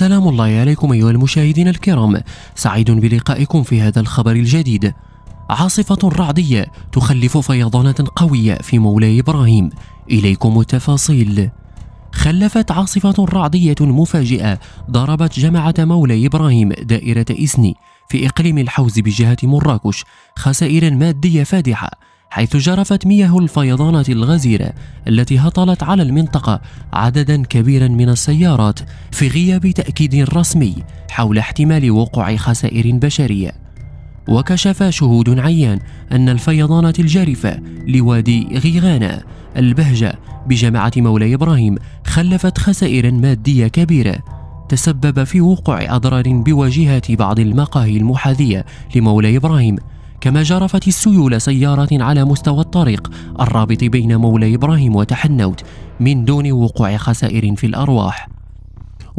سلام الله عليكم أيها المشاهدين الكرام، سعيد بلقائكم في هذا الخبر الجديد. عاصفة رعدية تخلف فيضانات قوية في مولاي إبراهيم، إليكم التفاصيل. خلفت عاصفة رعدية مفاجئة ضربت جماعة مولاي إبراهيم دائرة إسني في إقليم الحوز بجهة مراكش خسائر مادية فادحة، حيث جرفت مياه الفيضانات الغزيرة التي هطلت على المنطقة عددا كبيرا من السيارات في غياب تأكيد رسمي حول احتمال وقوع خسائر بشرية. وكشف شهود عيان أن الفيضانات الجارفة لوادي غيغانا البهجة بجماعة مولاي إبراهيم خلفت خسائر مادية كبيرة تسبب في وقوع أضرار بواجهة بعض المقاهي المحاذية لمولاي إبراهيم، كما جرفت السيول سيارات على مستوى الطريق الرابط بين مولاي إبراهيم وتحنوت من دون وقوع خسائر في الأرواح.